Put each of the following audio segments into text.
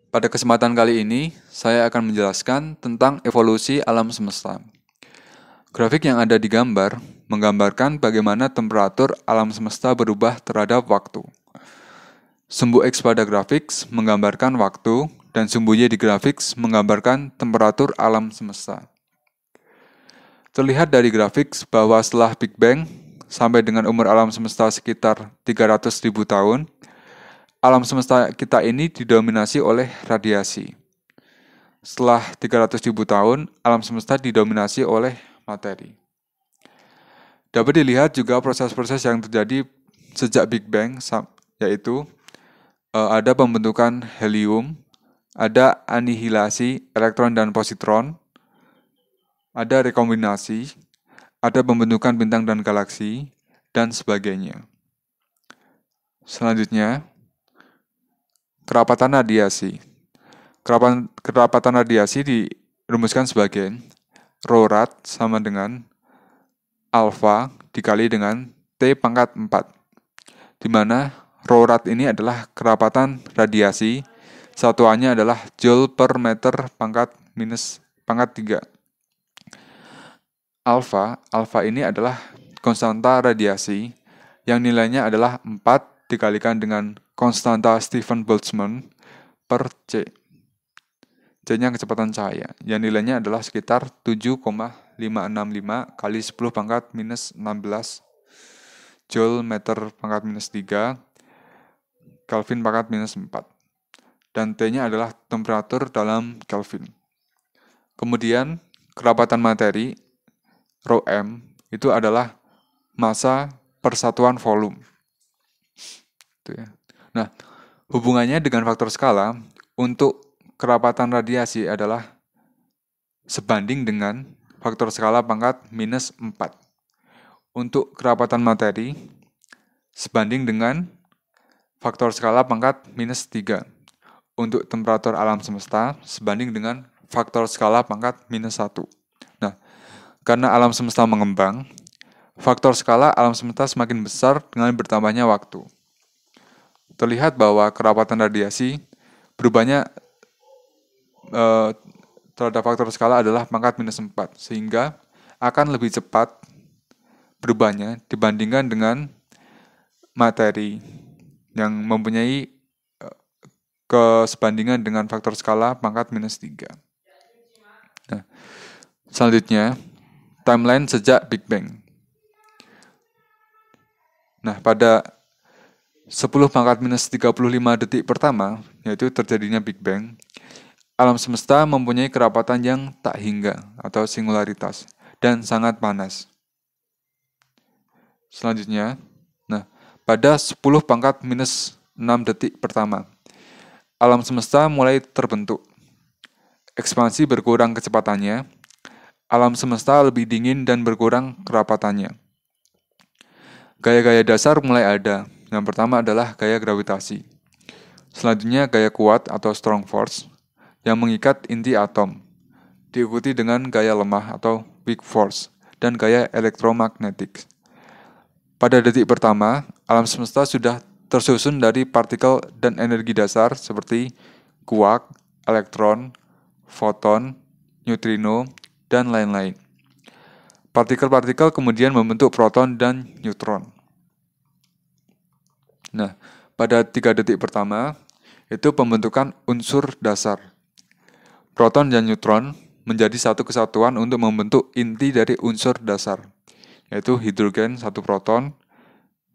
Pada kesempatan kali ini, saya akan menjelaskan tentang evolusi alam semesta. Grafik yang ada di gambar menggambarkan bagaimana temperatur alam semesta berubah terhadap waktu. Sumbu X pada grafik menggambarkan waktu, dan sumbu Y di grafik menggambarkan temperatur alam semesta. Terlihat dari grafik bahwa setelah Big Bang, sampai dengan umur alam semesta sekitar 300.000 tahun, alam semesta kita ini didominasi oleh radiasi. Setelah 300.000 tahun, alam semesta didominasi oleh materi. Dapat dilihat juga proses-proses yang terjadi sejak Big Bang, yaitu ada pembentukan helium, ada anihilasi elektron dan positron, ada rekombinasi, ada pembentukan bintang dan galaksi, dan sebagainya. Selanjutnya, kerapatan radiasi. Kerapatan radiasi dirumuskan sebagai rho rad sama dengan alfa dikali dengan T pangkat 4, di mana rho rad ini adalah kerapatan radiasi, satuannya adalah joule per meter pangkat 3. Alfa ini adalah konstanta radiasi yang nilainya adalah 4 dikalikan dengan konstanta Stephen Boltzmann per C. C-nya kecepatan cahaya, yang nilainya adalah sekitar 7,565 kali 10 pangkat minus 16 Joule meter pangkat minus 3 Kelvin pangkat minus 4. Dan T-nya adalah temperatur dalam Kelvin. Kemudian, kerapatan materi, rho m, itu adalah massa persatuan volume. Itu ya. Nah, hubungannya dengan faktor skala, untuk kerapatan radiasi adalah sebanding dengan faktor skala pangkat minus 4. Untuk kerapatan materi, sebanding dengan faktor skala pangkat minus 3. Untuk temperatur alam semesta, sebanding dengan faktor skala pangkat minus 1. Nah, karena alam semesta mengembang, faktor skala alam semesta semakin besar dengan bertambahnya waktu. Terlihat bahwa kerapatan radiasi berubahnya terhadap faktor skala adalah pangkat minus 4, sehingga akan lebih cepat berubahnya dibandingkan dengan materi yang mempunyai kesebandingan dengan faktor skala pangkat minus 3. Nah, selanjutnya, timeline sejak Big Bang. Nah, pada 10 pangkat minus 35 detik pertama, yaitu terjadinya Big Bang, alam semesta mempunyai kerapatan yang tak hingga atau singularitas dan sangat panas. Selanjutnya, pada 10 pangkat minus 6 detik pertama, alam semesta mulai terbentuk. Ekspansi berkurang kecepatannya, alam semesta lebih dingin dan berkurang kerapatannya. Gaya-gaya dasar mulai ada. Yang pertama adalah gaya gravitasi. Selanjutnya gaya kuat atau strong force yang mengikat inti atom, diikuti dengan gaya lemah atau weak force dan gaya elektromagnetik. Pada detik pertama, alam semesta sudah tersusun dari partikel dan energi dasar seperti kuark, elektron, foton, neutrino, dan lain-lain. Partikel-partikel kemudian membentuk proton dan neutron. Nah, pada 3 detik pertama, itu pembentukan unsur dasar. Proton dan neutron menjadi satu kesatuan untuk membentuk inti dari unsur dasar, yaitu hidrogen 1 proton,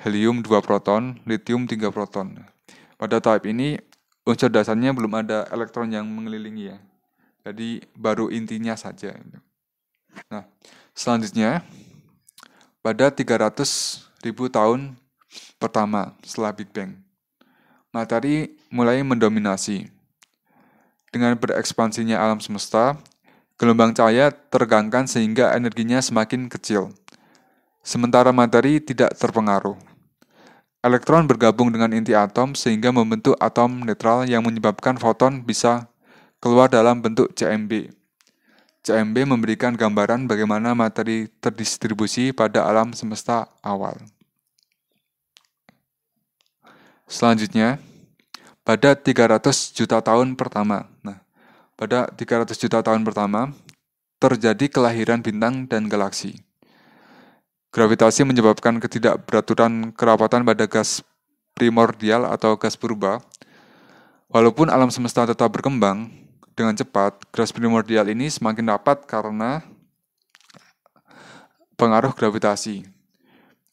helium 2 proton, lithium 3 proton. Pada tahap ini, unsur dasarnya belum ada elektron yang mengelilingi ya. Jadi baru intinya saja. Nah, selanjutnya, pada 300.000 tahun pertama setelah Big Bang, materi mulai mendominasi. Dengan berekspansinya alam semesta, gelombang cahaya teregangkan sehingga energinya semakin kecil. Sementara materi tidak terpengaruh. Elektron bergabung dengan inti atom sehingga membentuk atom netral yang menyebabkan foton bisa keluar dalam bentuk CMB. CMB memberikan gambaran bagaimana materi terdistribusi pada alam semesta awal. Selanjutnya, pada 300 juta tahun pertama. Nah, pada 300 juta tahun pertama, terjadi kelahiran bintang dan galaksi. Gravitasi menyebabkan ketidakberaturan kerapatan pada gas primordial atau gas purba. Walaupun alam semesta tetap berkembang dengan cepat, gas primordial ini semakin rapat karena pengaruh gravitasi.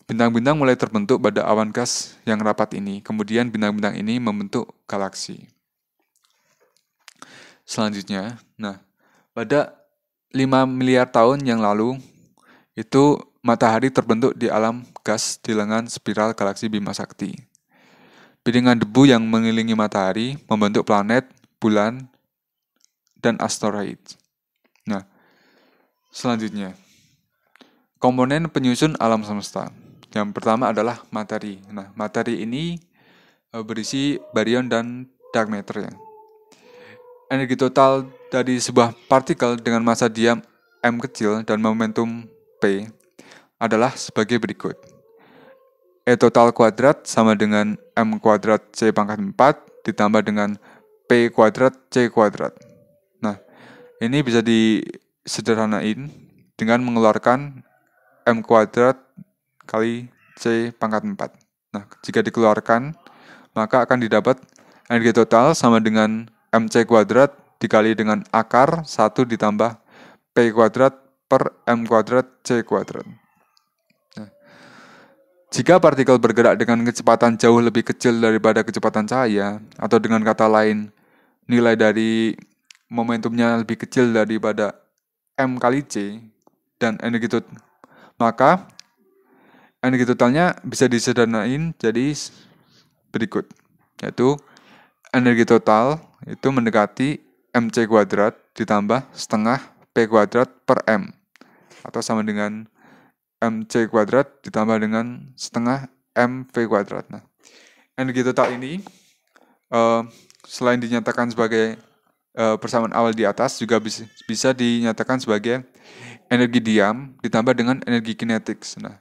Bintang-bintang mulai terbentuk pada awan gas yang rapat ini. Kemudian bintang-bintang ini membentuk galaksi. Selanjutnya, pada 5 miliar tahun yang lalu, itu matahari terbentuk di alam gas di lengan spiral galaksi Bima Sakti. Piringan debu yang mengelilingi matahari membentuk planet, bulan, dan asteroid. Nah, selanjutnya, komponen penyusun alam semesta. Yang pertama adalah materi. Nah, materi ini berisi baryon dan dark matter ya. Energi total dari sebuah partikel dengan massa diam m kecil dan momentum p adalah sebagai berikut. E total kuadrat sama dengan m kuadrat c pangkat 4 ditambah dengan p kuadrat c kuadrat. Nah, ini bisa disederhanain dengan mengeluarkan m kuadrat kali c pangkat 4. Nah, jika dikeluarkan, maka akan didapat energi total sama dengan mc kuadrat dikali dengan akar 1 ditambah p kuadrat per m kuadrat c kuadrat. Nah, jika partikel bergerak dengan kecepatan jauh lebih kecil daripada kecepatan cahaya, atau dengan kata lain, nilai dari momentumnya lebih kecil daripada m kali c, dan maka energi totalnya bisa disederhanain jadi berikut, yaitu energi total itu mendekati mc kuadrat ditambah setengah p kuadrat per m, atau sama dengan mc kuadrat ditambah dengan setengah mv kuadrat. Nah, energi total ini selain dinyatakan sebagai persamaan awal di atas, juga bisa dinyatakan sebagai energi diam ditambah dengan energi kinetik. Nah,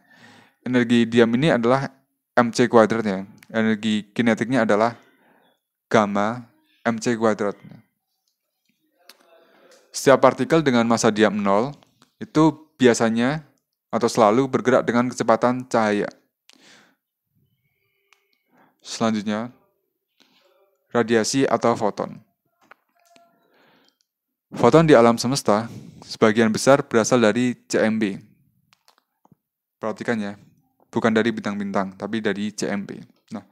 energi diam ini adalah mc kuadrat ya. Energi kinetiknya adalah gamma mc kuadrat. Setiap partikel dengan massa diam 0 itu biasanya atau selalu bergerak dengan kecepatan cahaya. Selanjutnya, radiasi atau foton. Foton di alam semesta sebagian besar berasal dari CMB. Perhatikan ya, bukan dari bintang-bintang, tapi dari CMB. Nah,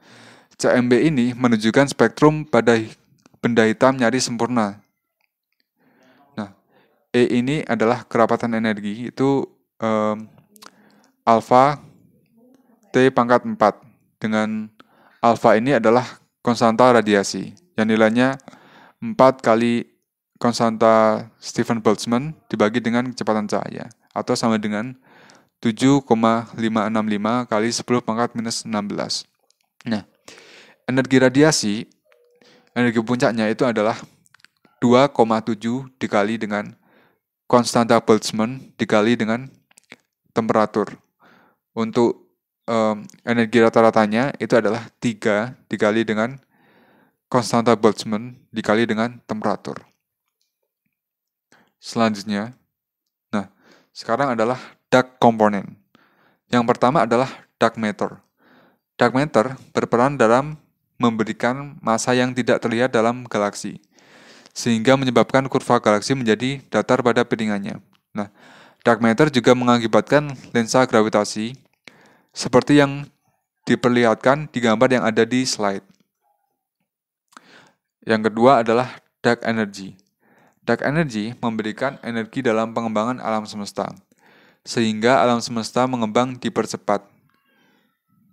CMB ini menunjukkan spektrum pada benda hitam nyaris sempurna. Nah, E ini adalah kerapatan energi, itu alfa T pangkat 4. Dengan alfa ini adalah konstanta radiasi, yang nilainya 4 kali konstanta Stephen Boltzmann dibagi dengan kecepatan cahaya, atau sama dengan 7,565 kali 10 pangkat minus 16. Nah, energi radiasi, energi puncaknya itu adalah 2,7 dikali dengan konstanta Boltzmann dikali dengan temperatur. Untuk energi rata-ratanya itu adalah 3 dikali dengan konstanta Boltzmann dikali dengan temperatur. Selanjutnya, nah, sekarang adalah dark component. Yang pertama adalah dark matter. Dark matter berperan dalam memberikan massa yang tidak terlihat dalam galaksi, sehingga menyebabkan kurva galaksi menjadi datar pada piringannya. Nah, dark matter juga mengakibatkan lensa gravitasi, seperti yang diperlihatkan di gambar yang ada di slide. Yang kedua adalah dark energy. Dark energy memberikan energi dalam pengembangan alam semesta, sehingga alam semesta mengembang dipercepat.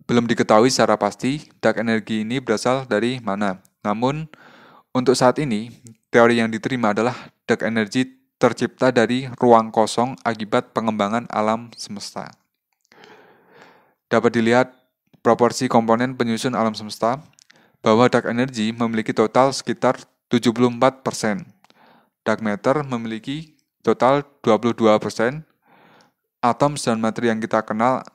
Belum diketahui secara pasti dark energy ini berasal dari mana. Namun, untuk saat ini, teori yang diterima adalah dark energy tercipta dari ruang kosong akibat pengembangan alam semesta. Dapat dilihat proporsi komponen penyusun alam semesta, bahwa dark energy memiliki total sekitar 74%. Dark matter memiliki total 22%, atom dan materi yang kita kenal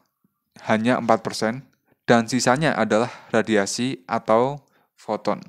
hanya 4%, dan sisanya adalah radiasi atau foton.